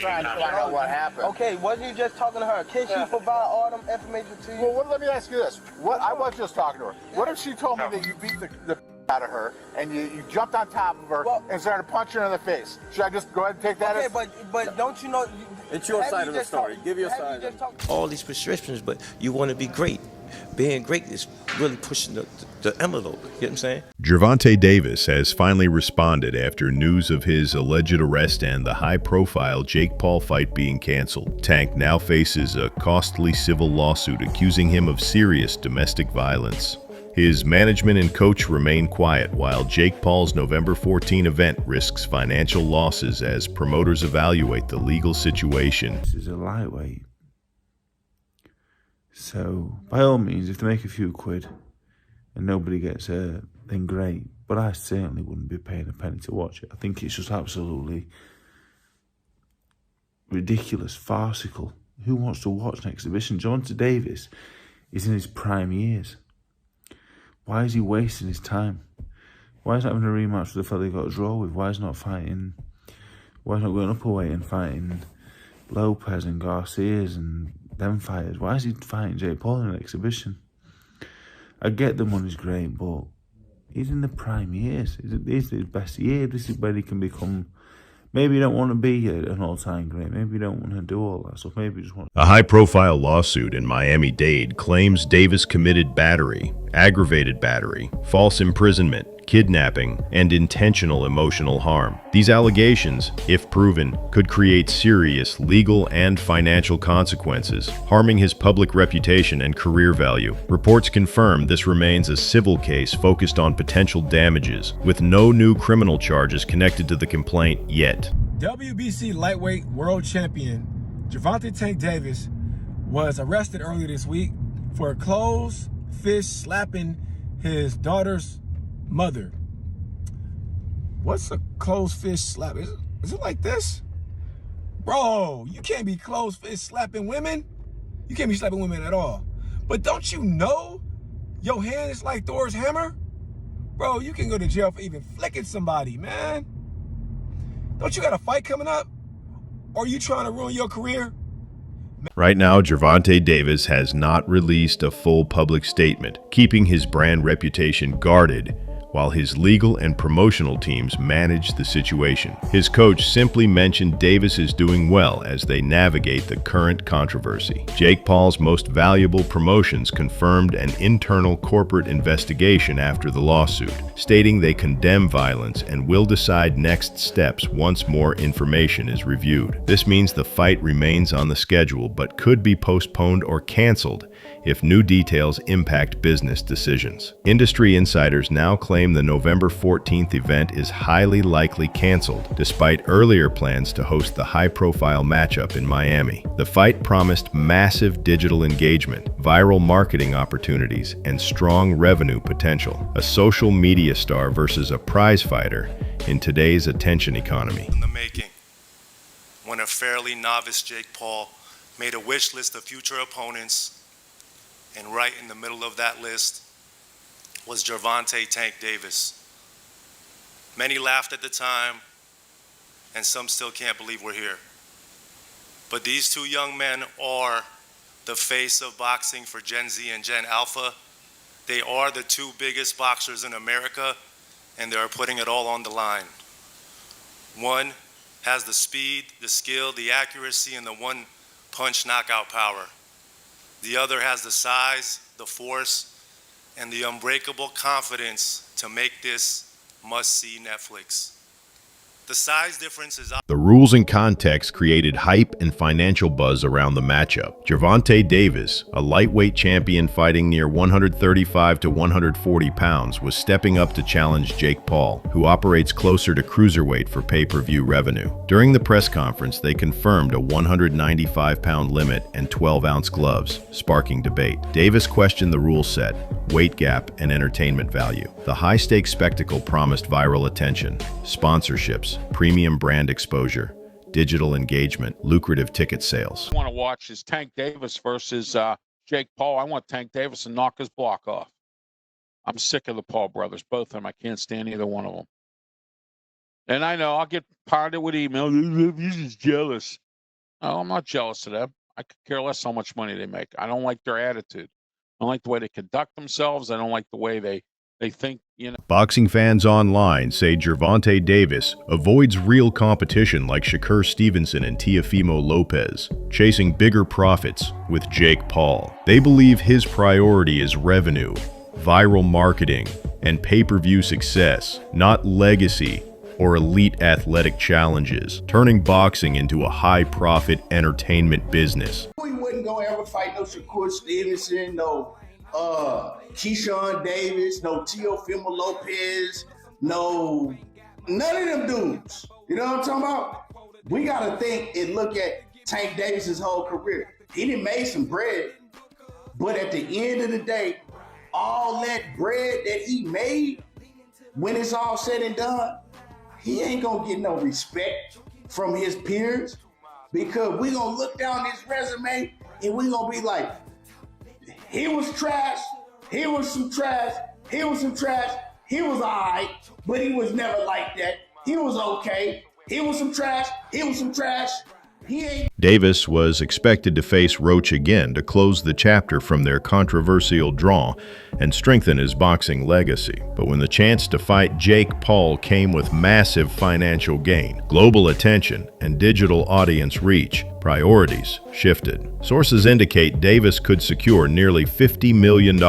trying to find out what happened. Okay, wasn't you just talking to her? Can she provide all them information to you? Well, let me ask you this. What I was just talking to her. What if she told me that you beat the out of her and you jumped on top of her and started punching her in the face? Should I just go ahead and take that? Okay, but don't you know? It's your side of the story. Give your side. All these prescriptions, but you want to be great. Being great is really pushing the envelope. You know what I'm saying? Gervonta Davis has finally responded after news of his alleged arrest and the high-profile Jake Paul fight being canceled. Tank now faces a costly civil lawsuit accusing him of serious domestic violence. His management and coach remain quiet while Jake Paul's November 14 event risks financial losses as promoters evaluate the legal situation. This is a lightweight. So, by all means, if they make a few quid and nobody gets hurt, then great. But I certainly wouldn't be paying a penny to watch it. I think it's just absolutely ridiculous, farcical. Who wants to watch an exhibition? Gervonta Davis is in his prime years. Why is he wasting his time? Why is he having a rematch with the fella he got a draw with? Why is he not fighting? Why is he not going up a weight and fighting Lopez and Garcia's and them fighters? Why is he fighting Jake Paul in an exhibition? I get the money's great, but he's in the prime years. This is his best year. This is where he can become. Maybe you don't want to be an all-time great. Maybe you don't want to do all that stuff. Maybe you just want. A high-profile lawsuit in Miami-Dade claims Davis committed battery, aggravated battery, false imprisonment, kidnapping, and intentional emotional harm. These allegations, if proven, could create serious legal and financial consequences, harming his public reputation and career value. Reports confirm this remains a civil case focused on potential damages, with no new criminal charges connected to the complaint yet. WBC lightweight world champion Gervonta Tank Davis was arrested earlier this week for closed fist slapping his daughter's mother. What's a closed fist slap? Is it like this? Bro, you can't be closed fist slapping women. You can't be slapping women at all. But don't you know your hand is like Thor's hammer? Bro, you can go to jail for even flicking somebody, man. Don't you got a fight coming up? Or are you trying to ruin your career? Right now, Gervonta Davis has not released a full public statement, keeping his brand reputation guarded while his legal and promotional teams manage the situation. His coach simply mentioned Davis is doing well as they navigate the current controversy. Jake Paul's most valuable promotions confirmed an internal corporate investigation after the lawsuit, stating they condemn violence and will decide next steps once more information is reviewed. This means the fight remains on the schedule but could be postponed or canceled if new details impact business decisions. Industry insiders now claim the November 14th event is highly likely canceled, despite earlier plans to host the high-profile matchup in Miami. The fight promised massive digital engagement, viral marketing opportunities, and strong revenue potential. A social media star versus a prize fighter in today's attention economy. In the making, when a fairly novice Jake Paul made a wish list of future opponents, and right in the middle of that list was Gervonta Tank Davis. Many laughed at the time, and some still can't believe we're here. But these two young men are the face of boxing for Gen Z and Gen Alpha. They are the two biggest boxers in America, and they are putting it all on the line. One has the speed, the skill, the accuracy, and the one-punch knockout power. The other has the size, the force, and the unbreakable confidence to make this must-see Netflix. The size difference is... The rules and context created hype and financial buzz around the matchup. Gervonta Davis, a lightweight champion fighting near 135 to 140 pounds, was stepping up to challenge Jake Paul, who operates closer to cruiserweight for pay-per-view revenue. During the press conference, they confirmed a 195-pound limit and 12-ounce gloves, sparking debate. Davis questioned the rule set, weight gap, and entertainment value. The high-stakes spectacle promised viral attention, sponsorships, premium brand exposure, digital engagement, lucrative ticket sales. I want to watch is Tank Davis versus Jake Paul. I want Tank Davis to knock his block off. I'm sick of the Paul brothers, both of them. I can't stand either one of them. And I know I'll get pounded with emails. He's just jealous. Oh, I'm not jealous of them. I could care less how much money they make. I don't like their attitude. I don't like the way they conduct themselves. I don't like the way they think, you know. Boxing fans online say Gervonta Davis avoids real competition like Shakur Stevenson and Teofimo Lopez, chasing bigger profits with Jake Paul. They believe his priority is revenue, viral marketing, and pay-per-view success, not legacy or elite athletic challenges, turning boxing into a high-profit entertainment business. We wouldn't go ever fight no Shakur Stevenson, no Keyshawn Davis, no Teofimo Lopez, no, none of them dudes. You know what I'm talking about? We got to think and look at Tank Davis's whole career. He done made some bread, but at the end of the day, all that bread that he made, when it's all said and done, he ain't gonna get no respect from his peers, because we gonna look down his resume and we gonna be like, he was trash, he was some trash, he was some trash, he was all right, but he was never like that. He was okay. He was some trash, he was some trash. He ain't. Davis was expected to face Roach again to close the chapter from their controversial draw and strengthen his boxing legacy. But when the chance to fight Jake Paul came with massive financial gain, global attention, and digital audience reach, priorities shifted. Sources indicate Davis could secure nearly $50 million,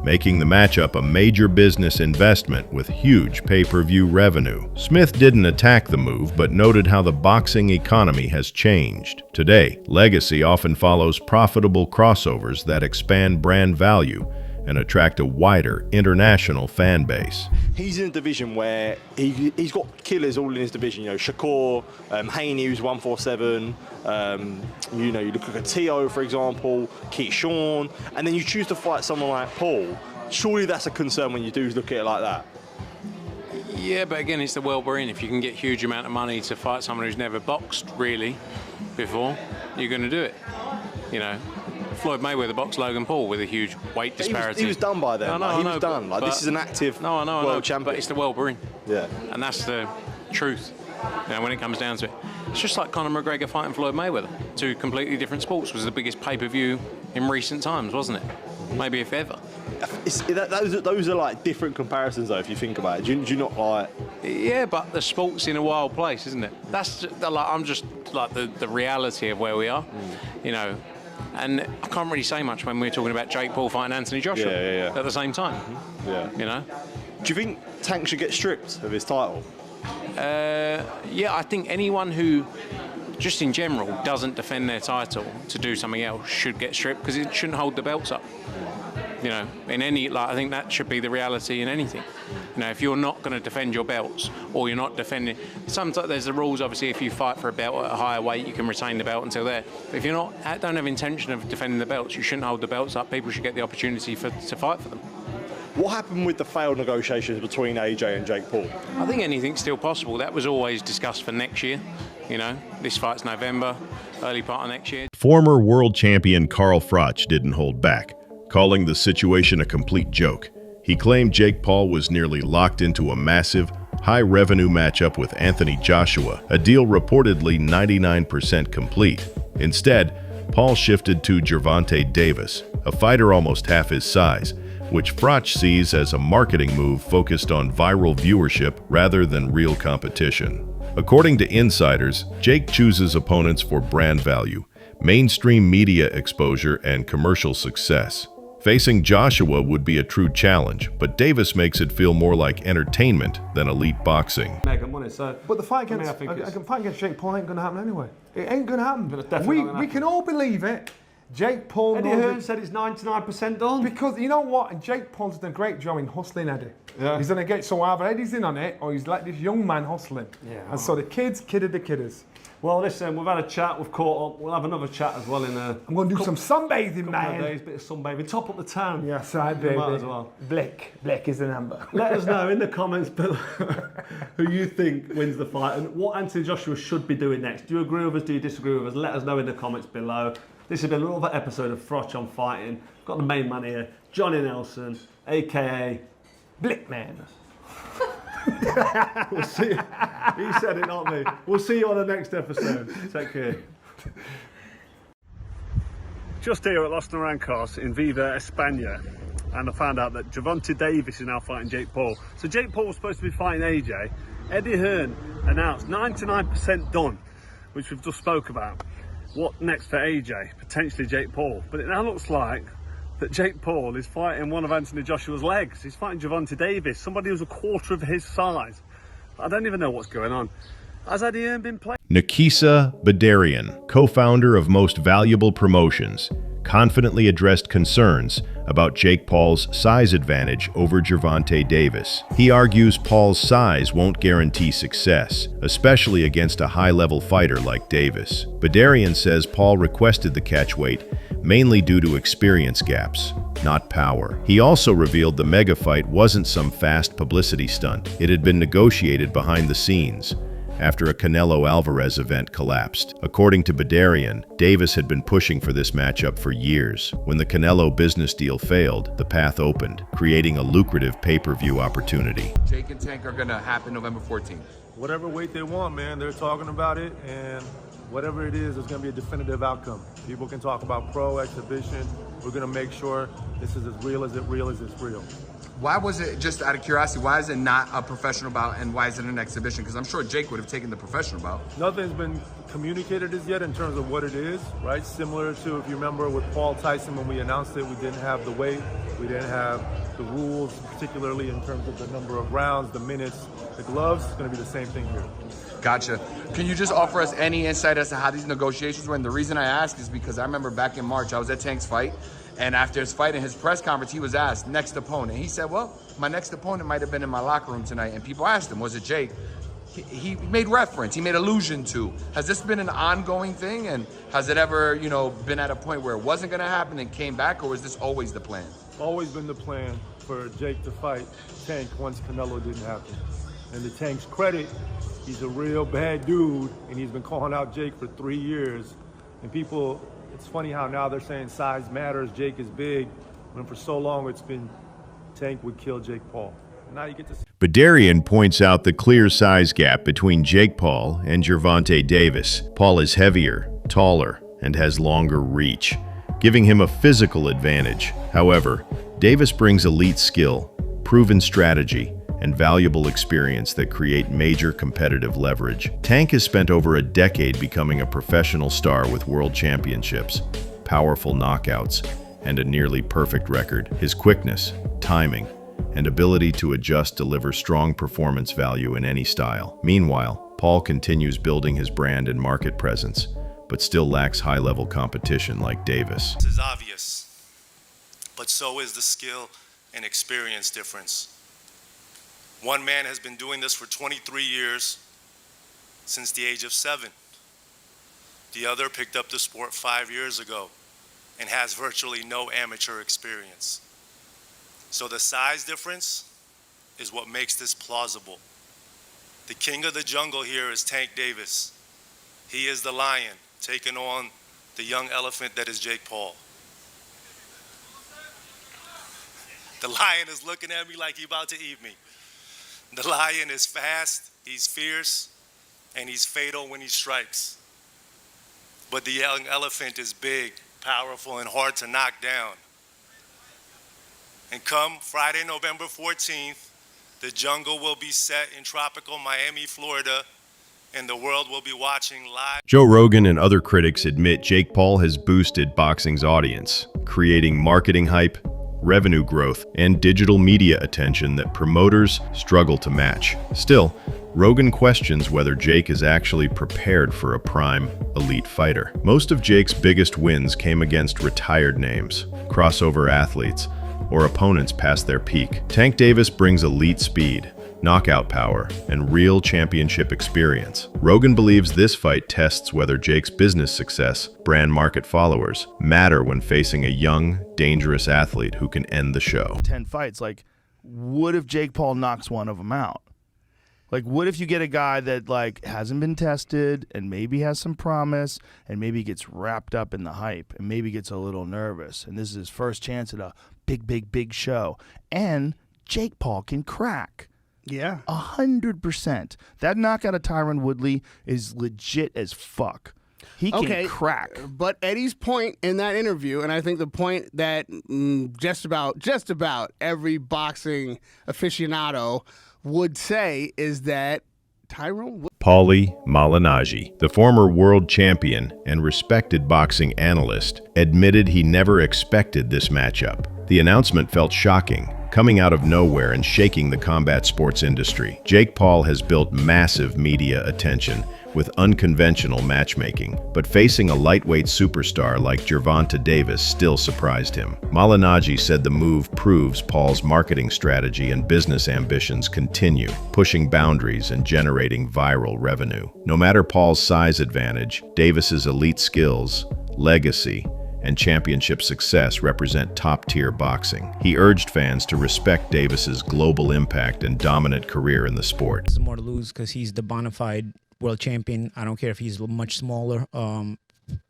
making the matchup a major business investment with huge pay-per-view revenue. Smith didn't attack the move, but noted how the boxing economy has changed. Today, legacy often follows profitable crossovers that expand brand value and attract a wider international fan base. He's in a division where he's got killers all in his division. You know, Shakur, Haney, who's 147. You know, you look at Teo, for example, Keyshawn, and then you choose to fight someone like Paul. Surely that's a concern when you do look at it like that. Yeah, but again, it's the world we're in. If you can get a huge amount of money to fight someone who's never boxed really before, you're going to do it. You know, Floyd Mayweather boxed Logan Paul with a huge weight disparity. He was done by then. He was done. Like, this is an active world champion. But it's the world we're in. Yeah. And that's the truth. You know, when it comes down to it. It's just like Conor McGregor fighting Floyd Mayweather. Two completely different sports. Was the biggest pay-per-view in recent times, wasn't it? Maybe if ever. Those are like different comparisons, though, if you think about it. Do you not like? Yeah, but the sport's in a wild place, isn't it? That's just, like, I'm just like the reality of where we are. You know, and I can't really say much when we're talking about Jake Paul fighting Anthony Joshua at the same time. Yeah. You know. Do you think Tank should get stripped of his title? Yeah, I think anyone who, just in general, doesn't defend their title to do something else should get stripped, because it shouldn't hold the belts up. You know, in any, like, I think that should be the reality in anything. You know, if you're not going to defend your belts, or you're not defending, sometimes there's the rules. Obviously, if you fight for a belt at a higher weight, you can retain the belt until there. But if you're not, don't have intention of defending the belts, you shouldn't hold the belts up. People should get the opportunity to fight for them. What happened with the failed negotiations between AJ and Jake Paul? I think anything's still possible. That was always discussed for next year. You know, this fight's November, early part of next year. Former world champion Carl Froch didn't hold back, calling the situation a complete joke. He claimed Jake Paul was nearly locked into a massive, high-revenue matchup with Anthony Joshua, a deal reportedly 99% complete. Instead, Paul shifted to Gervonta Davis, a fighter almost half his size, which Froch sees as a marketing move focused on viral viewership rather than real competition. According to insiders, Jake chooses opponents for brand value, mainstream media exposure, and commercial success. Facing Joshua would be a true challenge, but Davis makes it feel more like entertainment than elite boxing. But the fight against Jake Paul ain't going to happen anyway. It ain't going to happen. We can all believe it. Jake Paul. Eddie Hearn said it's 99% done. Because you know what? Jake Paul's done a great job in hustling Eddie. Yeah. He's going to get, so either Eddie's in on it or he's let this young man hustling. Yeah. And so the kids kidded the kidders. Well, listen, we've had a chat, we've caught up. We'll have another chat as well in a... I'm going to do some sunbathing, man. Days, bit of sunbathing. Top up the town. Yes, I baby. As well. Black is the number. Let us know in the comments below who you think wins the fight and what Anthony Joshua should be doing next. Do you agree with us? Do you disagree with us? Let us know in the comments below. This has been another episode of Froch on Fighting. Got the main man here, Johnny Nelson, a.k.a. Blickman. We'll see. He said it, not me. We'll see you on the next episode. Take care. Just here at Los Naranjos in Viva, España, and I found out that Gervonta Davis is now fighting Jake Paul. So Jake Paul was supposed to be fighting AJ. Eddie Hearn announced 99% done, which we've just spoke about. What next for AJ? Potentially Jake Paul. But it now looks like that Jake Paul is fighting one of Anthony Joshua's legs. He's fighting Gervonta Davis, somebody who's a quarter of his size. I don't even know what's going on. Has Eddie Hearn been playing? Nikisa Badarian, co-founder of Most Valuable Promotions, confidently addressed concerns about Jake Paul's size advantage over Gervonta Davis. He argues Paul's size won't guarantee success, especially against a high-level fighter like Davis. Badarian says Paul requested the catchweight mainly due to experience gaps, not power. He also revealed the mega fight wasn't some fast publicity stunt. It had been negotiated behind the scenes after a Canelo Alvarez event collapsed. According to Badarian, Davis had been pushing for this matchup for years. When the Canelo business deal failed, the path opened, creating a lucrative pay-per-view opportunity. Jake and Tank are gonna happen November 14th. Whatever weight they want, man, they're talking about it, and whatever it is, it's gonna be a definitive outcome. People can talk about pro, exhibition. We're gonna make sure this is as real as it's real. Why was it, just out of curiosity, why is it not a professional bout and why is it an exhibition? Because I'm sure Jake would have taken the professional bout. Nothing's been communicated as yet in terms of what it is, right? Similar to, if you remember with Paul Tyson, when we announced it, we didn't have the weight, we didn't have the rules, particularly in terms of the number of rounds, the minutes, the gloves. It's gonna be the same thing here. Gotcha. Can you just offer us any insight as to how these negotiations went? The reason I ask is because I remember back in March, I was at Tank's fight, and after his fight in his press conference, he was asked, next opponent. He said, well, my next opponent might have been in my locker room tonight. And people asked him, was it Jake? He made reference, he made allusion to. Has this been an ongoing thing? And has it ever, been at a point where it wasn't gonna happen and came back, or was this always the plan? Always been the plan for Jake to fight Tank once Canelo didn't happen. And to Tank's credit, he's a real bad dude, and he's been calling out Jake for 3 years. And people, it's funny how now they're saying size matters, Jake is big, when for so long it's been Tank would kill Jake Paul. And now you get to see. Badarian points out the clear size gap between Jake Paul and Gervonta Davis. Paul is heavier, taller, and has longer reach, giving him a physical advantage. However, Davis brings elite skill, proven strategy, and valuable experience that create major competitive leverage. Tank has spent over a decade becoming a professional star with world championships, powerful knockouts, and a nearly perfect record. His quickness, timing, and ability to adjust deliver strong performance value in any style. Meanwhile, Paul continues building his brand and market presence, but still lacks high-level competition like Davis. This is obvious, but so is the skill and experience difference. One man has been doing this for 23 years, since the age of 7. The other picked up the sport 5 years ago and has virtually no amateur experience. So the size difference is what makes this plausible. The king of the jungle here is Tank Davis. He is the lion taking on the young elephant that is Jake Paul. The lion is looking at me like he's about to eat me. The lion is fast, he's fierce, and he's fatal when he strikes. But the young elephant is big, powerful, and hard to knock down. And come Friday, November 14th, the jungle will be set in tropical Miami, Florida, and the world will be watching live. Joe Rogan and other critics admit Jake Paul has boosted boxing's audience, creating marketing hype, revenue growth, and digital media attention that promoters struggle to match. Still, Rogan questions whether Jake is actually prepared for a prime, elite fighter. Most of Jake's biggest wins came against retired names, crossover athletes, or opponents past their peak. Tank Davis brings elite speed, knockout power, and real championship experience. Rogan believes this fight tests whether Jake's business success, brand market followers, matter when facing a young, dangerous athlete who can end the show. 10 fights, what if Jake Paul knocks one of them out? What if you get a guy that hasn't been tested and maybe has some promise and maybe gets wrapped up in the hype and maybe gets a little nervous and this is his first chance at a big show, and Jake Paul can crack. Yeah. 100%. That knockout of Tyron Woodley is legit as fuck. He can crack. But Eddie's point in that interview, and I think the point that just about every boxing aficionado would say, is that Tyrone Paulie Malignaggi, the former world champion and respected boxing analyst, admitted he never expected this matchup. The announcement felt shocking, coming out of nowhere and shaking the combat sports industry. Jake Paul has built massive media attention with unconventional matchmaking, but facing a lightweight superstar like Gervonta Davis still surprised him. Malignaggi said the move proves Paul's marketing strategy and business ambitions continue, pushing boundaries and generating viral revenue. No matter Paul's size advantage, Davis's elite skills, legacy, and championship success represent top-tier boxing. He urged fans to respect Davis's global impact and dominant career in the sport. There's more to lose because he's the bona fide world champion. I don't care if he's much smaller. I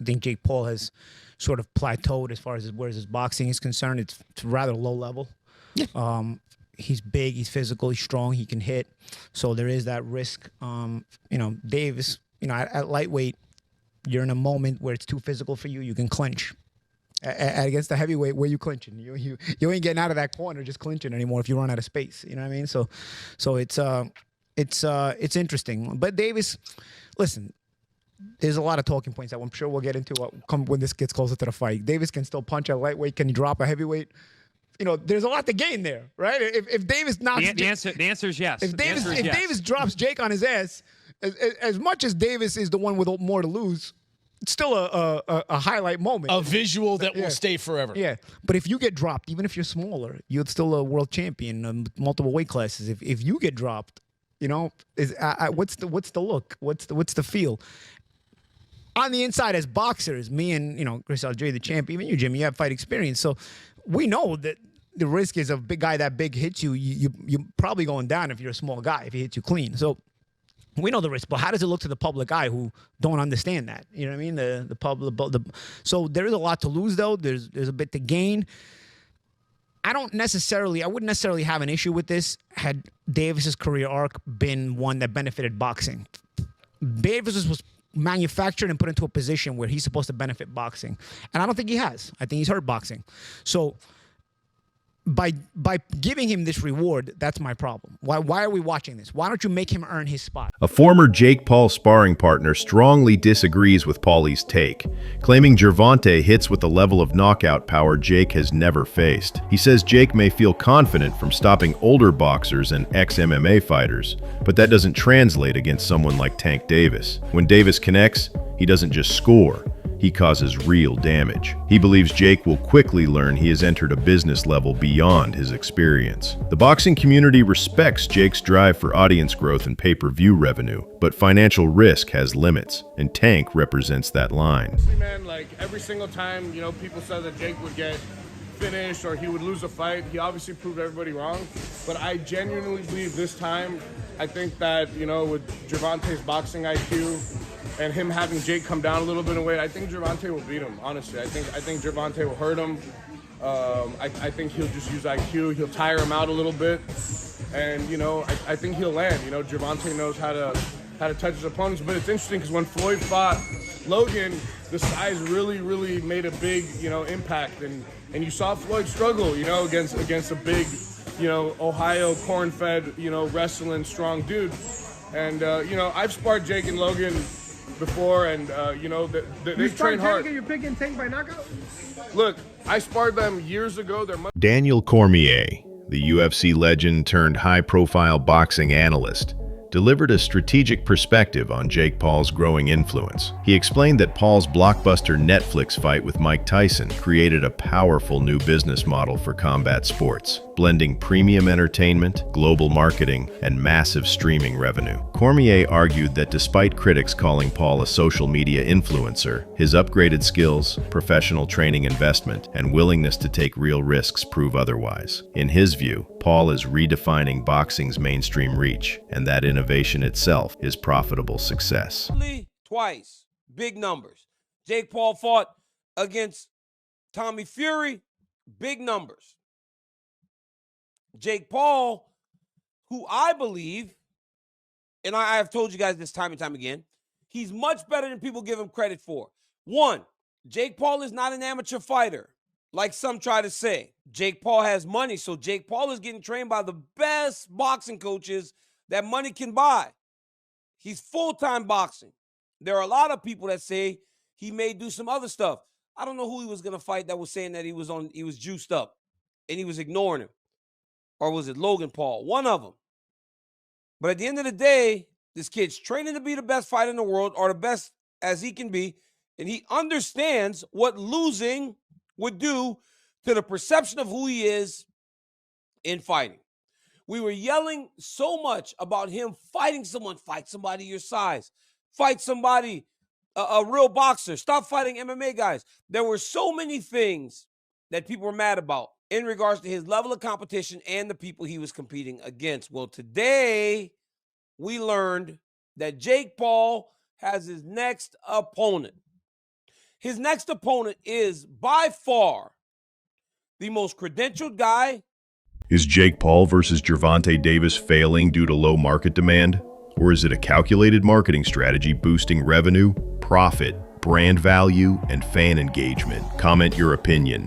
think Jake Paul has sort of plateaued as far as where his boxing is concerned. It's rather low level. Yeah. He's big, he's physical, he's strong, he can hit. So there is that risk. Davis, at lightweight, you're in a moment where it's too physical for you. You can clinch. Against the heavyweight, where you clinching? You ain't getting out of that corner just clinching anymore if you run out of space. You know what I mean? So it's interesting. But Davis, listen, there's a lot of talking points that I'm sure we'll get into when this gets closer to the fight. Davis can still punch at lightweight. Can he drop a heavyweight? There's a lot to gain there, right? If Davis knocks the answer is yes. If Davis drops Jake on his ass, as much as Davis is the one with more to lose, it's still a highlight moment. A visual that will stay forever. Yeah. But if you get dropped, even if you're smaller, you're still a world champion, multiple weight classes. If you get dropped, what's the look? What's the feel? On the inside, as boxers, me and Chris Algieri, the champ, even you, Jimmy, you have fight experience, so we know that the risk is a big guy that big hits you. You're probably going down if you're a small guy if he hits you clean. So we know the risk, but how does it look to the public eye who don't understand that? You know what I mean? The public. So there is a lot to lose, though. There's a bit to gain. I wouldn't necessarily have an issue with this had Davis's career arc been one that benefited boxing. Davis was manufactured and put into a position where he's supposed to benefit boxing, and I don't think he has. I think he's hurt boxing. So by giving him this reward, that's my problem. Why are we watching this? Why don't you make him earn his spot? A former Jake Paul sparring partner strongly disagrees with Paulie's take, claiming Gervonta hits with a level of knockout power Jake has never faced. He says Jake may feel confident from stopping older boxers and ex-MMA fighters, but that doesn't translate against someone like Tank Davis. When Davis connects, he doesn't just score. He causes real damage. He believes Jake will quickly learn he has entered a business level beyond his experience. The boxing community respects Jake's drive for audience growth and pay-per-view revenue, but financial risk has limits, and Tank represents that line. Man, like every single time, people said that Jake would get finished or he would lose a fight, he obviously proved everybody wrong. But I genuinely believe this time, I think that, with Gervonta's boxing IQ, and him having Jake come down a little bit in weight, I think Gervonta will beat him, honestly. I think Gervonta will hurt him. I think he'll just use IQ. He'll tire him out a little bit. And, I think he'll land. Gervonta knows how to touch his opponents. But it's interesting because when Floyd fought Logan, the size really, really made a big, impact. And you saw Floyd struggle, against a big, Ohio corn-fed, wrestling strong dude. And, I've sparred Jake and Logan before, and they train hard. You're picking Tank by knockout? Look, I sparred them years ago. Daniel Cormier, the UFC legend turned high-profile boxing analyst, delivered a strategic perspective on Jake Paul's growing influence. He explained that Paul's blockbuster Netflix fight with Mike Tyson created a powerful new business model for combat sports, blending premium entertainment, global marketing, and massive streaming revenue. Cormier argued that despite critics calling Paul a social media influencer, his upgraded skills, professional training investment, and willingness to take real risks prove otherwise. In his view, Paul is redefining boxing's mainstream reach, and that innovation itself is profitable success. Twice, big numbers. Jake Paul fought against Tommy Fury, big numbers. Jake Paul, who I believe, and I have told you guys this time and time again, He's much better than people give him credit for. One, Jake Paul is not an amateur fighter, like some try to say. Jake Paul has money, so Jake Paul is getting trained by the best boxing coaches that money can buy. He's full-time boxing. There are a lot of people that say he may do some other stuff. I don't know who he was going to fight that was saying that he was juiced up and he was ignoring him. Or was it Logan Paul? One of them. But at the end of the day, this kid's training to be the best fighter in the world, or the best as he can be, and he understands what losing would do to the perception of who he is in fighting. We were yelling so much about him fighting someone. Fight somebody your size. Fight somebody, a real boxer. Stop fighting MMA guys. There were so many things that people were mad about in regards to his level of competition and the people he was competing against. Well, today we learned that Jake Paul has his next opponent. His next opponent is by far the most credentialed guy. Is Jake Paul versus Gervonta Davis failing due to low market demand? Or is it a calculated marketing strategy boosting revenue, profit, brand value, and fan engagement? Comment your opinion.